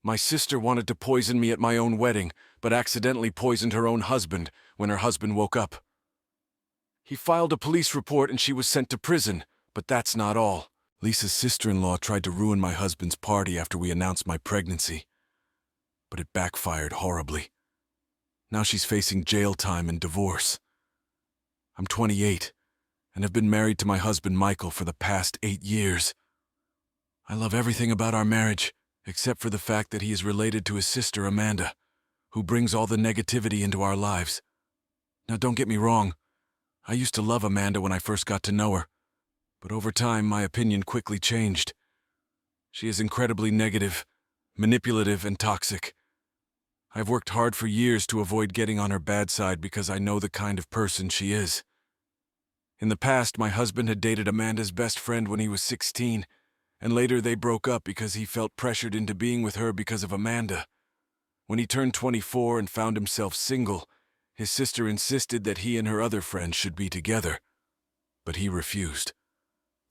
My sister wanted to poison me at my own wedding, but accidentally poisoned her own husband when her husband woke up. He filed a police report and she was sent to prison, but that's not all. Lisa's sister-in-law tried to ruin my husband's party after we announced my pregnancy, but it backfired horribly. Now she's facing jail time and divorce. I'm 28 and have been married to my husband Michael for the past 8 years. I love everything about our marriage, except for the fact that he is related to his sister Amanda, who brings all the negativity into our lives. Now don't get me wrong, I used to love Amanda when I first got to know her, but over time my opinion quickly changed. She is incredibly negative, manipulative, and toxic. I've worked hard for years to avoid getting on her bad side because I know the kind of person she is. In the past, my husband had dated Amanda's best friend when he was 16, and later they broke up because he felt pressured into being with her because of Amanda. When he turned 24 and found himself single, his sister insisted that he and her other friends should be together, but he refused.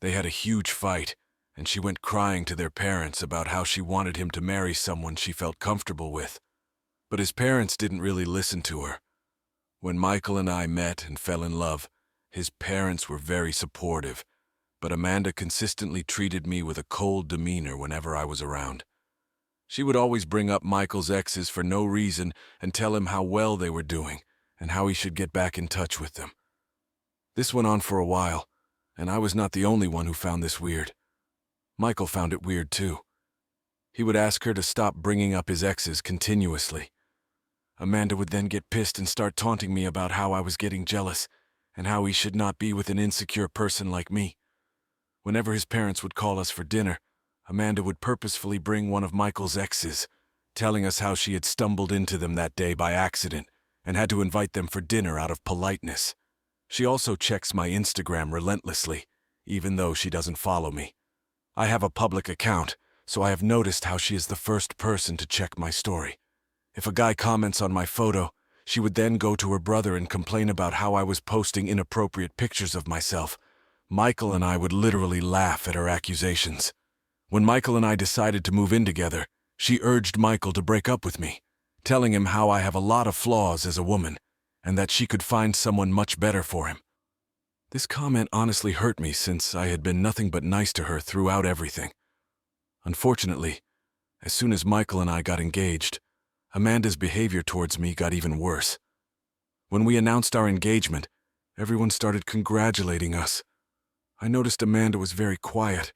They had a huge fight, and she went crying to their parents about how she wanted him to marry someone she felt comfortable with. But his parents didn't really listen to her. When Michael and I met and fell in love, his parents were very supportive, but Amanda consistently treated me with a cold demeanor whenever I was around. She would always bring up Michael's exes for no reason and tell him how well they were doing and how he should get back in touch with them. This went on for a while, and I was not the only one who found this weird. Michael found it weird too. He would ask her to stop bringing up his exes continuously. Amanda would then get pissed and start taunting me about how I was getting jealous and how he should not be with an insecure person like me. Whenever his parents would call us for dinner, Amanda would purposefully bring one of Michael's exes, telling us how she had stumbled into them that day by accident and had to invite them for dinner out of politeness. She also checks my Instagram relentlessly, even though she doesn't follow me. I have a public account, so I have noticed how she is the first person to check my story. If a guy comments on my photo, she would then go to her brother and complain about how I was posting inappropriate pictures of myself. Michael and I would literally laugh at her accusations. When Michael and I decided to move in together, she urged Michael to break up with me, telling him how I have a lot of flaws as a woman, and that she could find someone much better for him. This comment honestly hurt me since I had been nothing but nice to her throughout everything. Unfortunately, as soon as Michael and I got engaged, Amanda's behavior towards me got even worse. When we announced our engagement, everyone started congratulating us. I noticed Amanda was very quiet,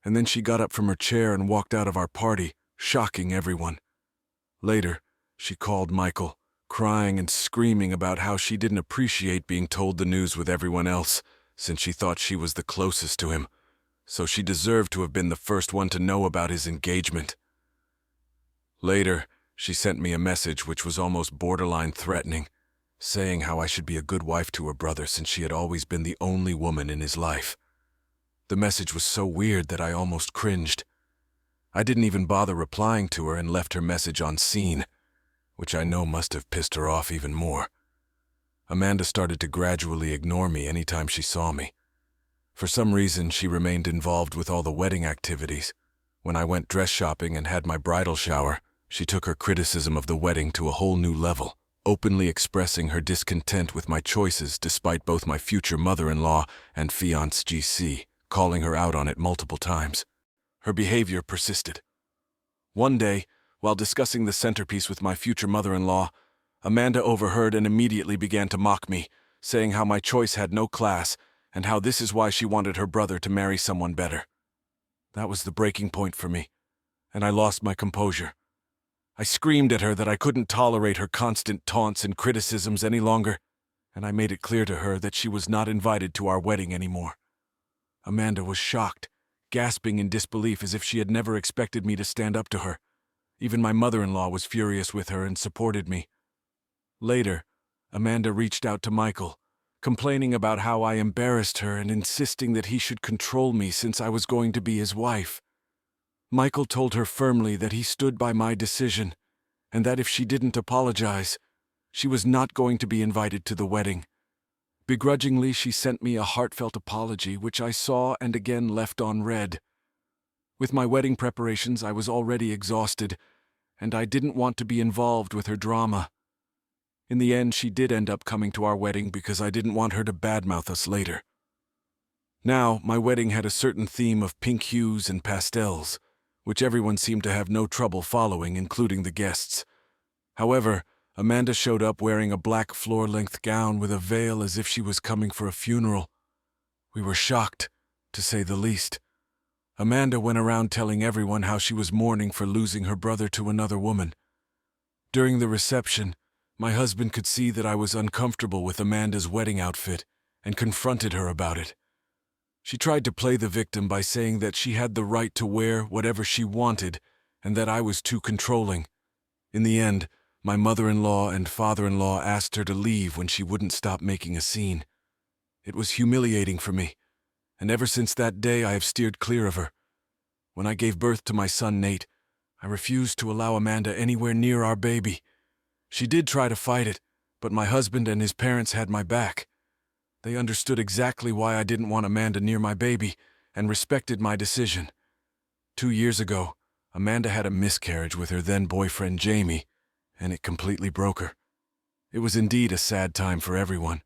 and then she got up from her chair and walked out of our party, shocking everyone. Later, she called Michael, crying and screaming about how she didn't appreciate being told the news with everyone else, since she thought she was the closest to him, so she deserved to have been the first one to know about his engagement. Later, she sent me a message which was almost borderline threatening, saying how I should be a good wife to her brother since she had always been the only woman in his life. The message was so weird that I almost cringed. I didn't even bother replying to her and left her message on seen, which I know must have pissed her off even more. Amanda started to gradually ignore me anytime she saw me. For some reason, she remained involved with all the wedding activities. When I went dress shopping and had my bridal shower, she took her criticism of the wedding to a whole new level, openly expressing her discontent with my choices despite both my future mother-in-law and fiancé GC calling her out on it multiple times. Her behavior persisted. One day, while discussing the centerpiece with my future mother-in-law, Amanda overheard and immediately began to mock me, saying how my choice had no class and how this is why she wanted her brother to marry someone better. That was the breaking point for me, and I lost my composure. I screamed at her that I couldn't tolerate her constant taunts and criticisms any longer, and I made it clear to her that she was not invited to our wedding anymore. Amanda was shocked, gasping in disbelief as if she had never expected me to stand up to her. Even my mother-in-law was furious with her and supported me. Later, Amanda reached out to Michael, complaining about how I embarrassed her and insisting that he should control me since I was going to be his wife. Michael told her firmly that he stood by my decision, and that if she didn't apologize, she was not going to be invited to the wedding. Begrudgingly, she sent me a heartfelt apology, which I saw and again left on read. With my wedding preparations, I was already exhausted, and I didn't want to be involved with her drama. In the end, she did end up coming to our wedding because I didn't want her to badmouth us later. Now, my wedding had a certain theme of pink hues and pastels, which everyone seemed to have no trouble following, including the guests. However, Amanda showed up wearing a black floor-length gown with a veil as if she was coming for a funeral. We were shocked, to say the least. Amanda went around telling everyone how she was mourning for losing her brother to another woman. During the reception, my husband could see that I was uncomfortable with Amanda's wedding outfit and confronted her about it. She tried to play the victim by saying that she had the right to wear whatever she wanted and that I was too controlling. In the end, my mother-in-law and father-in-law asked her to leave when she wouldn't stop making a scene. It was humiliating for me, and ever since that day I have steered clear of her. When I gave birth to my son Nate, I refused to allow Amanda anywhere near our baby. She did try to fight it, but my husband and his parents had my back. They understood exactly why I didn't want Amanda near my baby and respected my decision. 2 years ago, Amanda had a miscarriage with her then-boyfriend Jamie, and it completely broke her. It was indeed a sad time for everyone.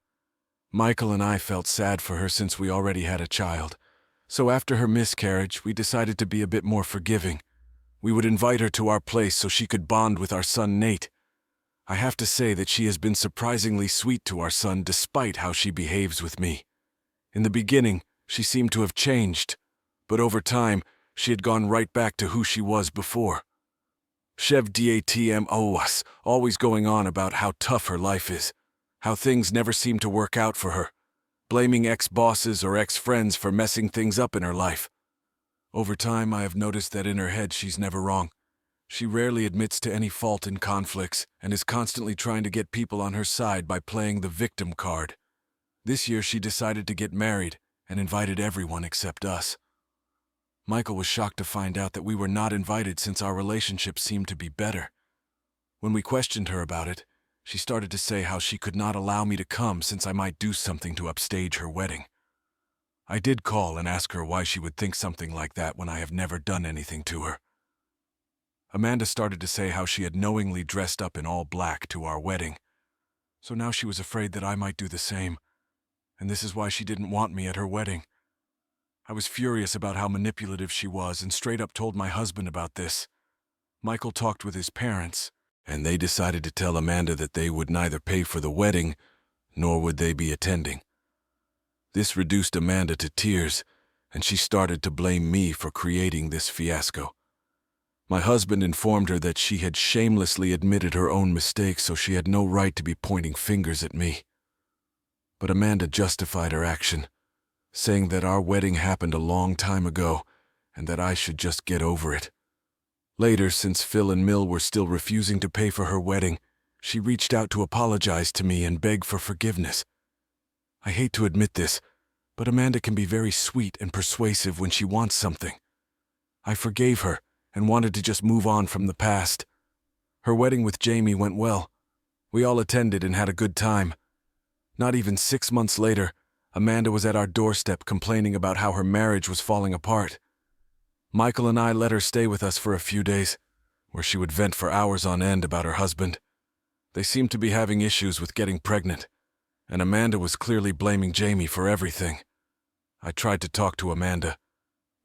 Michael and I felt sad for her since we already had a child, so after her miscarriage, we decided to be a bit more forgiving. We would invite her to our place so she could bond with our son Nate. I have to say that she has been surprisingly sweet to our son despite how she behaves with me. In the beginning, she seemed to have changed, but over time, she had gone right back to who she was before. Chev datmos, always going on about how tough her life is, how things never seem to work out for her, blaming ex-bosses or ex-friends for messing things up in her life. Over time, I have noticed that in her head she's never wrong. She rarely admits to any fault in conflicts and is constantly trying to get people on her side by playing the victim card. This year she decided to get married and invited everyone except us. Michael was shocked to find out that we were not invited since our relationship seemed to be better. When we questioned her about it, she started to say how she could not allow me to come since I might do something to upstage her wedding. I did call and ask her why she would think something like that when I have never done anything to her. Amanda started to say how she had knowingly dressed up in all black to our wedding. So now she was afraid that I might do the same, and this is why she didn't want me at her wedding. I was furious about how manipulative she was and straight up told my husband about this. Michael talked with his parents, and they decided to tell Amanda that they would neither pay for the wedding, nor would they be attending. This reduced Amanda to tears, and she started to blame me for creating this fiasco. My husband informed her that she had shamelessly admitted her own mistakes, so she had no right to be pointing fingers at me. But Amanda justified her action, saying that our wedding happened a long time ago and that I should just get over it. Later, since Phil and Mill were still refusing to pay for her wedding, she reached out to apologize to me and beg for forgiveness. I hate to admit this, but Amanda can be very sweet and persuasive when she wants something. I forgave her and wanted to just move on from the past. Her wedding with Jamie went well. We all attended and had a good time. Not even 6 months later, Amanda was at our doorstep complaining about how her marriage was falling apart. Michael and I let her stay with us for a few days, where she would vent for hours on end about her husband. They seemed to be having issues with getting pregnant, and Amanda was clearly blaming Jamie for everything. I tried to talk to Amanda,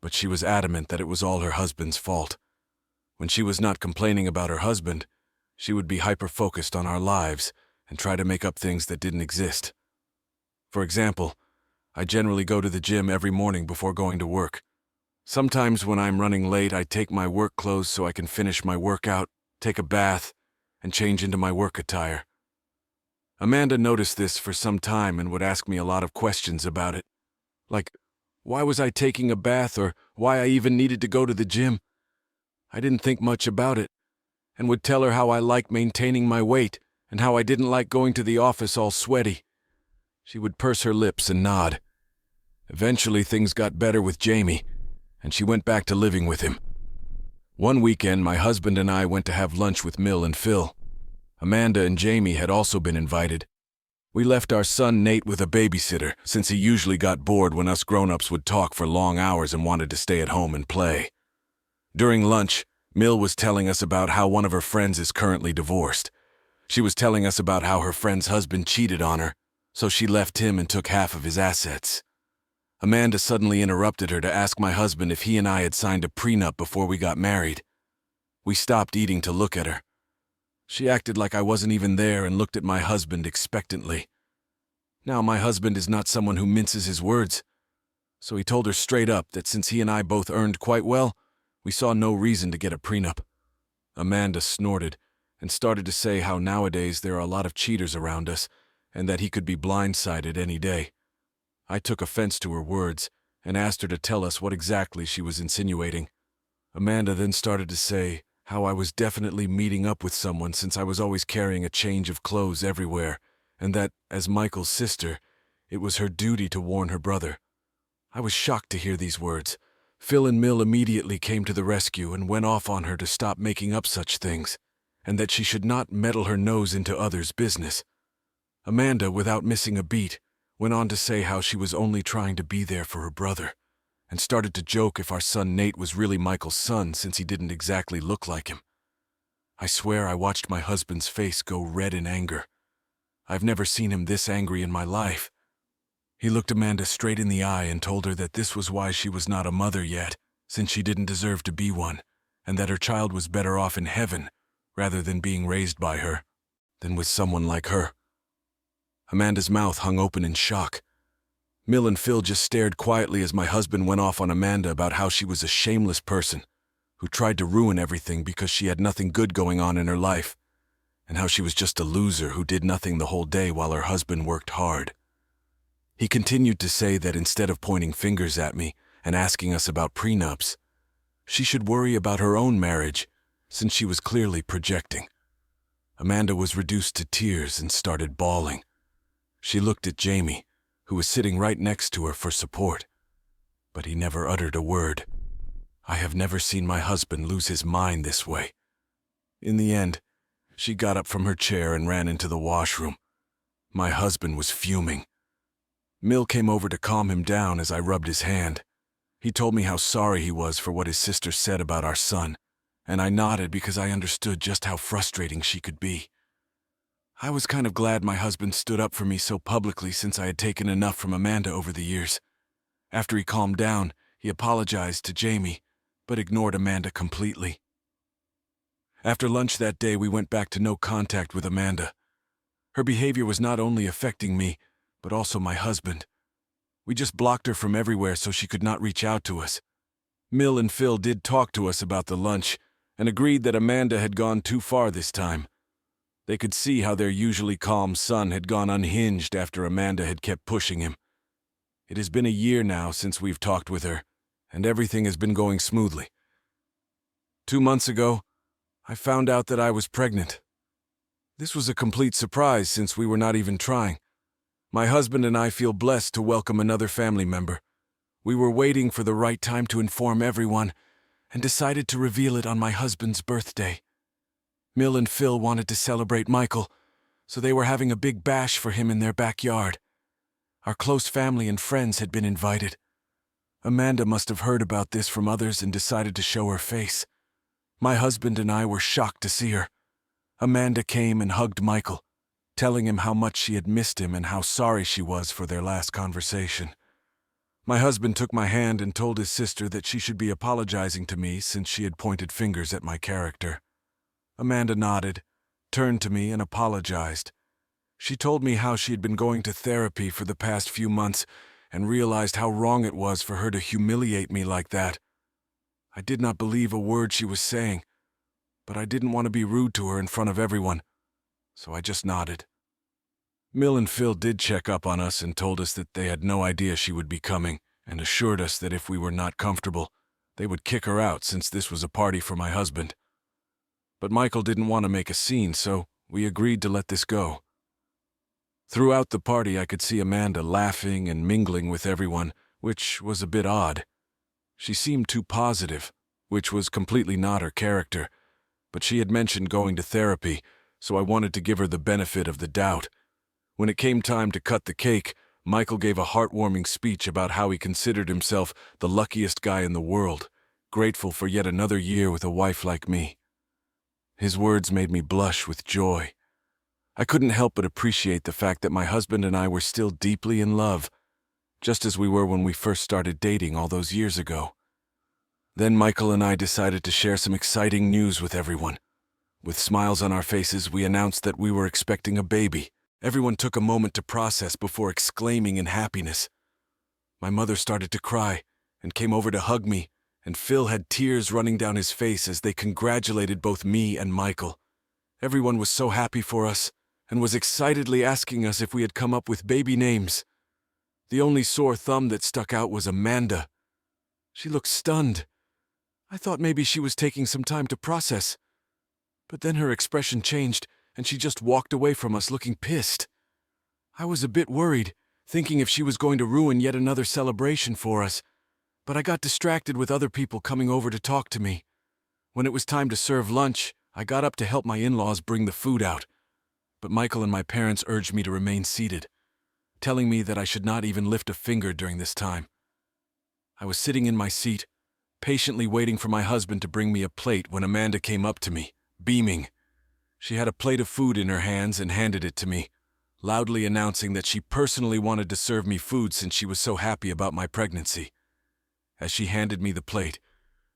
but she was adamant that it was all her husband's fault. When she was not complaining about her husband, she would be hyper-focused on our lives and try to make up things that didn't exist. For example, I generally go to the gym every morning before going to work. Sometimes when I'm running late, I take my work clothes so I can finish my workout, take a bath, and change into my work attire. Amanda noticed this for some time and would ask me a lot of questions about it. Like, why was I taking a bath or why I even needed to go to the gym? I didn't think much about it, and would tell her how I liked maintaining my weight and how I didn't like going to the office all sweaty. She would purse her lips and nod. Eventually, things got better with Jamie, and she went back to living with him. One weekend, my husband and I went to have lunch with Mill and Phil. Amanda and Jamie had also been invited. We left our son Nate with a babysitter, since he usually got bored when us grown-ups would talk for long hours and wanted to stay at home and play. During lunch, Mill was telling us about how one of her friends is currently divorced. She was telling us about how her friend's husband cheated on her, so she left him and took half of his assets. Amanda suddenly interrupted her to ask my husband if he and I had signed a prenup before we got married. We stopped eating to look at her. She acted like I wasn't even there and looked at my husband expectantly. Now, my husband is not someone who minces his words, so he told her straight up that since he and I both earned quite well, we saw no reason to get a prenup. Amanda snorted and started to say how nowadays there are a lot of cheaters around us and that he could be blindsided any day. I took offense to her words and asked her to tell us what exactly she was insinuating. Amanda then started to say how I was definitely meeting up with someone since I was always carrying a change of clothes everywhere, and that, as Michael's sister, it was her duty to warn her brother. I was shocked to hear these words. Phil and Mill immediately came to the rescue and went off on her to stop making up such things, and that she should not meddle her nose into others' business. Amanda, without missing a beat, went on to say how she was only trying to be there for her brother, and started to joke if our son Nate was really Michael's son since he didn't exactly look like him. I swear I watched my husband's face go red in anger. I've never seen him this angry in my life. He looked Amanda straight in the eye and told her that this was why she was not a mother yet, since she didn't deserve to be one, and that her child was better off in heaven, rather than being raised by her, than with someone like her. Amanda's mouth hung open in shock. Mill and Phil just stared quietly as my husband went off on Amanda about how she was a shameless person who tried to ruin everything because she had nothing good going on in her life, and how she was just a loser who did nothing the whole day while her husband worked hard. He continued to say that instead of pointing fingers at me and asking us about prenups, she should worry about her own marriage, since she was clearly projecting. Amanda was reduced to tears and started bawling. She looked at Jamie, who was sitting right next to her, for support, but he never uttered a word. I have never seen my husband lose his mind this way. In the end, she got up from her chair and ran into the washroom. My husband was fuming. Mill came over to calm him down as I rubbed his hand. He told me how sorry he was for what his sister said about our son, and I nodded because I understood just how frustrating she could be. I was kind of glad my husband stood up for me so publicly since I had taken enough from Amanda over the years. After he calmed down, he apologized to Jamie, but ignored Amanda completely. After lunch that day, we went back to no contact with Amanda. Her behavior was not only affecting me, but also my husband. We just blocked her from everywhere so she could not reach out to us. Mill and Phil did talk to us about the lunch and agreed that Amanda had gone too far this time. They could see how their usually calm son had gone unhinged after Amanda had kept pushing him. It has been a year now since we've talked with her, and everything has been going smoothly. 2 months ago, I found out that I was pregnant. This was a complete surprise since we were not even trying. My husband and I feel blessed to welcome another family member. We were waiting for the right time to inform everyone and decided to reveal it on my husband's birthday. Mill and Phil wanted to celebrate Michael, so they were having a big bash for him in their backyard. Our close family and friends had been invited. Amanda must have heard about this from others and decided to show her face. My husband and I were shocked to see her. Amanda came and hugged Michael, telling him how much she had missed him and how sorry she was for their last conversation. My husband took my hand and told his sister that she should be apologizing to me since she had pointed fingers at my character. Amanda nodded, turned to me, and apologized. She told me how she had been going to therapy for the past few months and realized how wrong it was for her to humiliate me like that. I did not believe a word she was saying, but I didn't want to be rude to her in front of everyone, so I just nodded. Mill and Phil did check up on us and told us that they had no idea she would be coming, and assured us that if we were not comfortable, they would kick her out since this was a party for my husband. But Michael didn't want to make a scene, so we agreed to let this go. Throughout the party, I could see Amanda laughing and mingling with everyone, which was a bit odd. She seemed too positive, which was completely not her character, but she had mentioned going to therapy, so I wanted to give her the benefit of the doubt. When it came time to cut the cake, Michael gave a heartwarming speech about how he considered himself the luckiest guy in the world, grateful for yet another year with a wife like me. His words made me blush with joy. I couldn't help but appreciate the fact that my husband and I were still deeply in love, just as we were when we first started dating all those years ago. Then Michael and I decided to share some exciting news with everyone. With smiles on our faces, we announced that we were expecting a baby. Everyone took a moment to process before exclaiming in happiness. My mother started to cry and came over to hug me, and Phil had tears running down his face as they congratulated both me and Michael. Everyone was so happy for us and was excitedly asking us if we had come up with baby names. The only sore thumb that stuck out was Amanda. She looked stunned. I thought maybe she was taking some time to process. But then her expression changed, and she just walked away from us looking pissed. I was a bit worried, thinking if she was going to ruin yet another celebration for us, but I got distracted with other people coming over to talk to me. When it was time to serve lunch, I got up to help my in-laws bring the food out, but Michael and my parents urged me to remain seated, telling me that I should not even lift a finger during this time. I was sitting in my seat, patiently waiting for my husband to bring me a plate when Amanda came up to me, beaming. She had a plate of food in her hands and handed it to me, loudly announcing that she personally wanted to serve me food since she was so happy about my pregnancy. As she handed me the plate,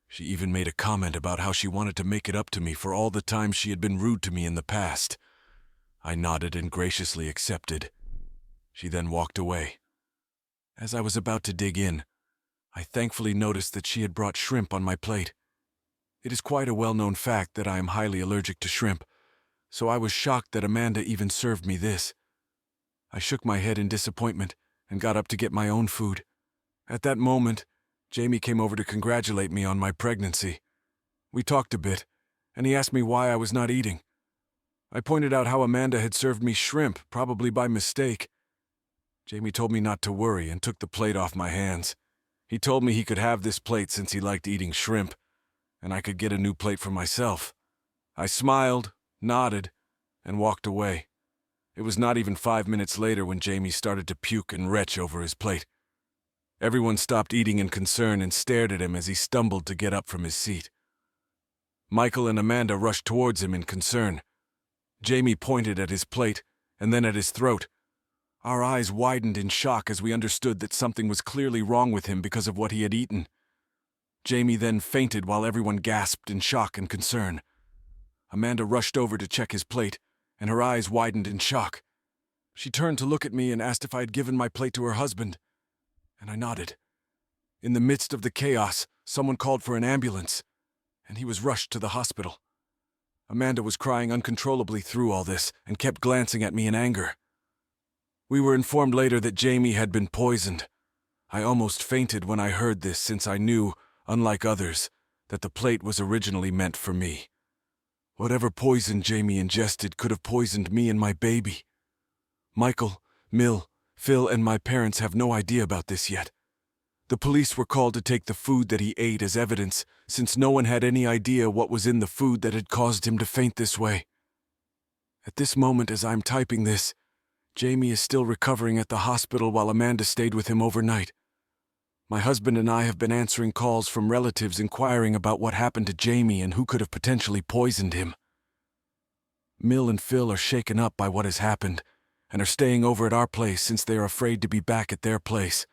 she even made a comment about how she wanted to make it up to me for all the times she had been rude to me in the past. I nodded and graciously accepted. She then walked away. As I was about to dig in, I thankfully noticed that she had brought shrimp on my plate. It is quite a well-known fact that I am highly allergic to shrimp, so I was shocked that Amanda even served me this. I shook my head in disappointment and got up to get my own food. At that moment, Jamie came over to congratulate me on my pregnancy. We talked a bit, and he asked me why I was not eating. I pointed out how Amanda had served me shrimp, probably by mistake. Jamie told me not to worry and took the plate off my hands. He told me he could have this plate since he liked eating shrimp, and I could get a new plate for myself. I smiled, nodded, and walked away. It was not even 5 minutes later when Jamie started to puke and retch over his plate. Everyone stopped eating in concern and stared at him as he stumbled to get up from his seat. Michael and Amanda rushed towards him in concern. Jamie pointed at his plate and then at his throat. Our eyes widened in shock as we understood that something was clearly wrong with him because of what he had eaten. Jamie then fainted while everyone gasped in shock and concern. Amanda rushed over to check his plate, and her eyes widened in shock. She turned to look at me and asked if I had given my plate to her husband, and I nodded. In the midst of the chaos, someone called for an ambulance, and he was rushed to the hospital. Amanda was crying uncontrollably through all this and kept glancing at me in anger. We were informed later that Jamie had been poisoned. I almost fainted when I heard this since I knew, unlike others, that the plate was originally meant for me. Whatever poison Jamie ingested could have poisoned me and my baby. Michael, Mill, Phil, and my parents have no idea about this yet. The police were called to take the food that he ate as evidence, since no one had any idea what was in the food that had caused him to faint this way. At this moment, as I'm typing this, Jamie is still recovering at the hospital while Amanda stayed with him overnight. My husband and I have been answering calls from relatives inquiring about what happened to Jamie and who could have potentially poisoned him. Mill and Phil are shaken up by what has happened and are staying over at our place since they are afraid to be back at their place.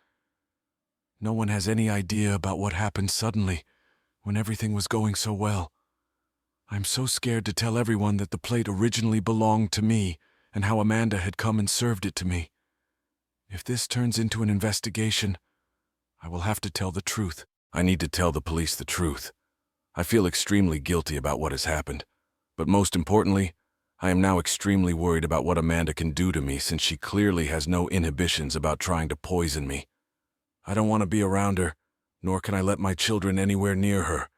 No one has any idea about what happened suddenly when everything was going so well. I'm so scared to tell everyone that the plate originally belonged to me and how Amanda had come and served it to me. If this turns into an investigation, I will have to tell the truth. I need to tell the police the truth. I feel extremely guilty about what has happened, but most importantly, I am now extremely worried about what Amanda can do to me since she clearly has no inhibitions about trying to poison me. I don't want to be around her, nor can I let my children anywhere near her.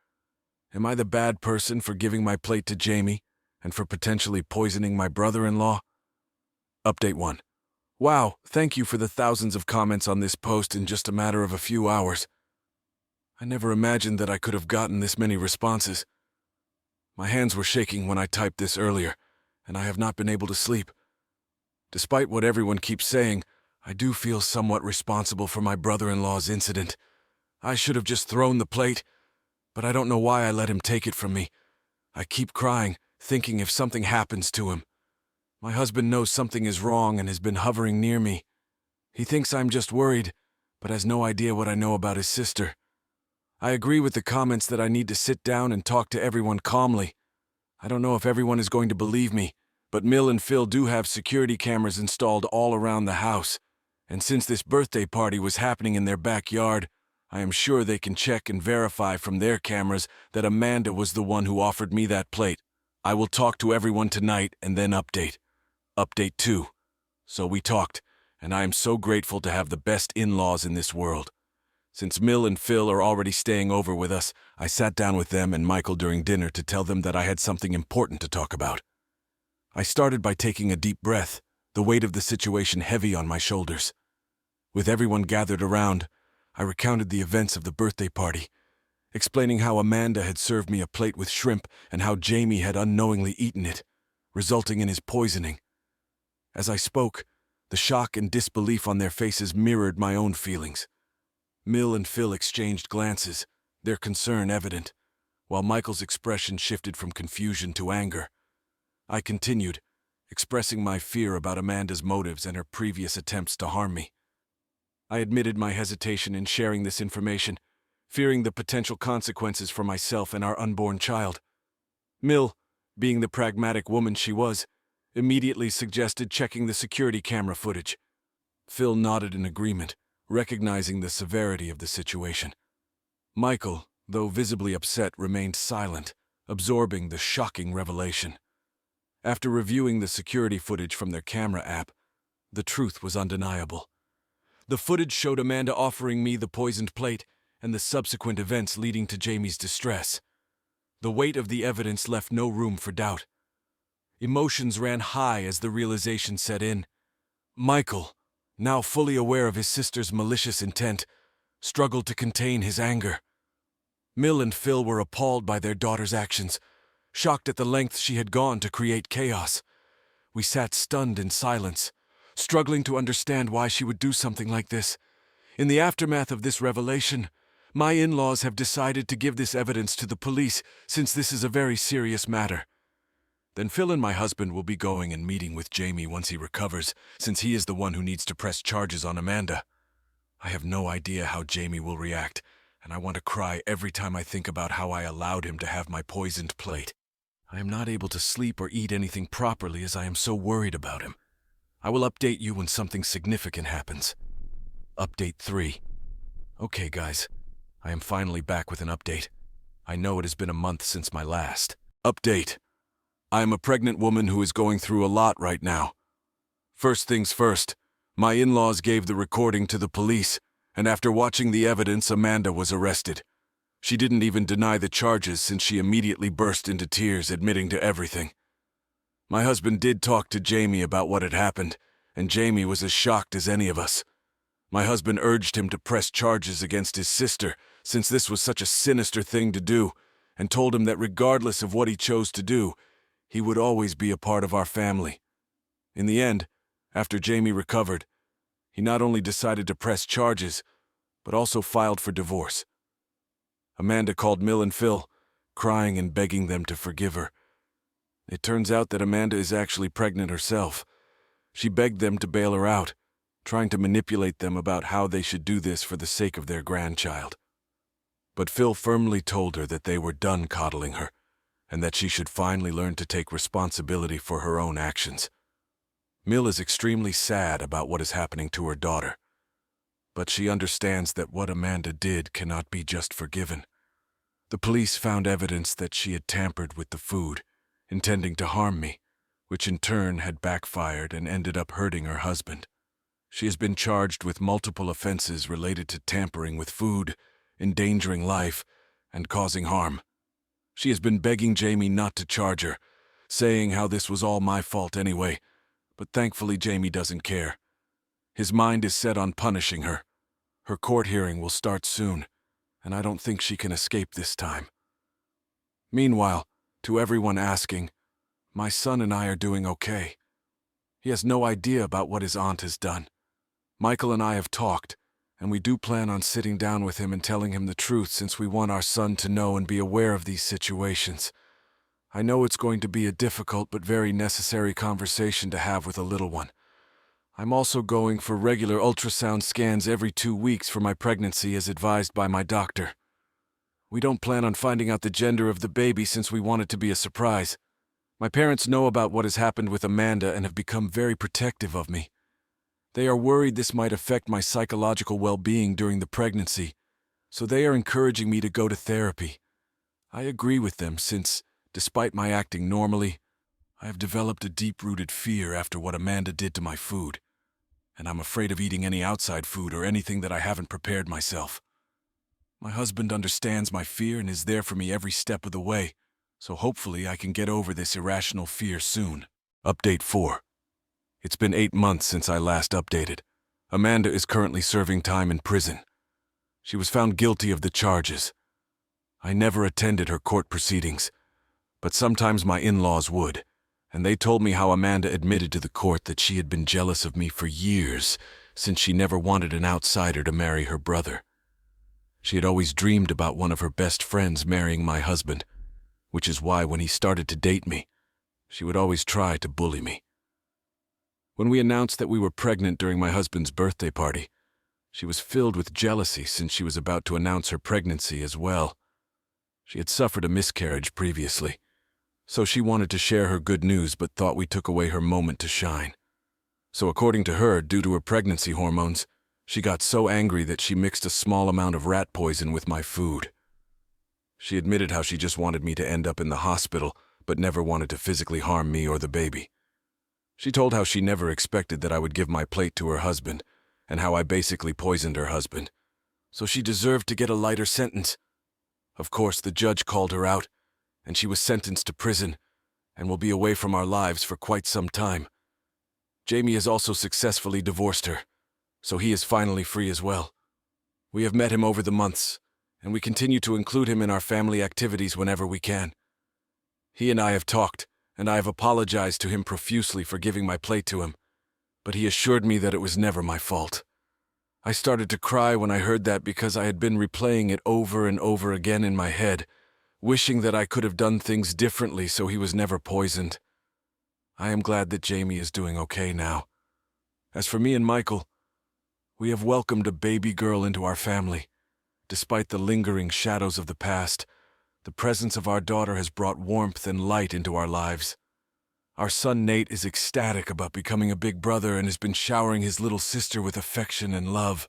Am I the bad person for giving my plate to Jamie and for potentially poisoning my brother-in-law? Update 1. Wow, thank you for the thousands of comments on this post in just a matter of a few hours. I never imagined that I could have gotten this many responses. My hands were shaking when I typed this earlier, and I have not been able to sleep. Despite what everyone keeps saying, I do feel somewhat responsible for my brother-in-law's incident. I should have just thrown the plate, but I don't know why I let him take it from me. I keep crying, thinking if something happens to him. My husband knows something is wrong and has been hovering near me. He thinks I'm just worried, but has no idea what I know about his sister. I agree with the comments that I need to sit down and talk to everyone calmly. I don't know if everyone is going to believe me, but Mill and Phil do have security cameras installed all around the house, and since this birthday party was happening in their backyard, I am sure they can check and verify from their cameras that Amanda was the one who offered me that plate. I will talk to everyone tonight and then update. Update 2. So we talked, and I am so grateful to have the best in-laws in this world. Since Mill and Phil are already staying over with us, I sat down with them and Michael during dinner to tell them that I had something important to talk about. I started by taking a deep breath, the weight of the situation heavy on my shoulders. With everyone gathered around, I recounted the events of the birthday party, explaining how Amanda had served me a plate with shrimp and how Jamie had unknowingly eaten it, resulting in his poisoning. As I spoke, the shock and disbelief on their faces mirrored my own feelings. Mill and Phil exchanged glances, their concern evident, while Michael's expression shifted from confusion to anger. I continued, expressing my fear about Amanda's motives and her previous attempts to harm me. I admitted my hesitation in sharing this information, fearing the potential consequences for myself and our unborn child. Mill, being the pragmatic woman she was, immediately suggested checking the security camera footage. Phil nodded in agreement, recognizing the severity of the situation. Michael, though visibly upset, remained silent, absorbing the shocking revelation. After reviewing the security footage from their camera app, the truth was undeniable. The footage showed Amanda offering me the poisoned plate and the subsequent events leading to Jamie's distress. The weight of the evidence left no room for doubt. Emotions ran high as the realization set in. Michael, now fully aware of his sister's malicious intent, struggled to contain his anger. Mill and Phil were appalled by their daughter's actions, shocked at the lengths she had gone to create chaos. We sat stunned in silence, struggling to understand why she would do something like this. In the aftermath of this revelation, my in-laws have decided to give this evidence to the police since this is a very serious matter. Then Phil and my husband will be going and meeting with Jamie once he recovers, since he is the one who needs to press charges on Amanda. I have no idea how Jamie will react, and I want to cry every time I think about how I allowed him to have my poisoned plate. I am not able to sleep or eat anything properly as I am so worried about him. I will update you when something significant happens. Update 3. Okay, guys. I am finally back with an update. I know it has been a month since my last. Update. I am a pregnant woman who is going through a lot right now. First things first, my in-laws gave the recording to the police, and after watching the evidence, Amanda was arrested. She didn't even deny the charges since she immediately burst into tears, admitting to everything. My husband did talk to Jamie about what had happened, and Jamie was as shocked as any of us. My husband urged him to press charges against his sister, since this was such a sinister thing to do, and told him that regardless of what he chose to do, he would always be a part of our family. In the end, after Jamie recovered, he not only decided to press charges, but also filed for divorce. Amanda called Mill and Phil, crying and begging them to forgive her. It turns out that Amanda is actually pregnant herself. She begged them to bail her out, trying to manipulate them about how they should do this for the sake of their grandchild. But Phil firmly told her that they were done coddling her, and that she should finally learn to take responsibility for her own actions. Mill is extremely sad about what is happening to her daughter, but she understands that what Amanda did cannot be just forgiven. The police found evidence that she had tampered with the food, intending to harm me, which in turn had backfired and ended up hurting her husband. She has been charged with multiple offenses related to tampering with food, endangering life, and causing harm. She has been begging Jamie not to charge her, saying how this was all my fault anyway, but thankfully Jamie doesn't care. His mind is set on punishing her. Her court hearing will start soon, and I don't think she can escape this time. Meanwhile, to everyone asking, my son and I are doing okay. He has no idea about what his aunt has done. Michael and I have talked, and we do plan on sitting down with him and telling him the truth since we want our son to know and be aware of these situations. I know it's going to be a difficult but very necessary conversation to have with a little one. I'm also going for regular ultrasound scans every 2 weeks for my pregnancy as advised by my doctor. We don't plan on finding out the gender of the baby since we want it to be a surprise. My parents know about what has happened with Amanda and have become very protective of me. They are worried this might affect my psychological well-being during the pregnancy, so they are encouraging me to go to therapy. I agree with them since, despite my acting normally, I have developed a deep-rooted fear after what Amanda did to my food, and I'm afraid of eating any outside food or anything that I haven't prepared myself. My husband understands my fear and is there for me every step of the way, so hopefully I can get over this irrational fear soon. Update 4. It's been 8 months since I last updated. Amanda is currently serving time in prison. She was found guilty of the charges. I never attended her court proceedings, but sometimes my in-laws would, and they told me how Amanda admitted to the court that she had been jealous of me for years, since she never wanted an outsider to marry her brother. She had always dreamed about one of her best friends marrying my husband, which is why when he started to date me, she would always try to bully me. When we announced that we were pregnant during my husband's birthday party, she was filled with jealousy since she was about to announce her pregnancy as well. She had suffered a miscarriage previously, so she wanted to share her good news but thought we took away her moment to shine. So according to her, due to her pregnancy hormones, she got so angry that she mixed a small amount of rat poison with my food. She admitted how she just wanted me to end up in the hospital, but never wanted to physically harm me or the baby. She told how she never expected that I would give my plate to her husband, and how I basically poisoned her husband. So she deserved to get a lighter sentence. Of course, the judge called her out, and she was sentenced to prison, and will be away from our lives for quite some time. Jamie has also successfully divorced her, so he is finally free as well. We have met him over the months, and we continue to include him in our family activities whenever we can. He and I have talked, and I have apologized to him profusely for giving my plate to him, but he assured me that it was never my fault. I started to cry when I heard that because I had been replaying it over and over again in my head, wishing that I could have done things differently so he was never poisoned. I am glad that Jamie is doing okay now. As for me and Michael, we have welcomed a baby girl into our family. Despite the lingering shadows of the past, the presence of our daughter has brought warmth and light into our lives. Our son Nate is ecstatic about becoming a big brother and has been showering his little sister with affection and love.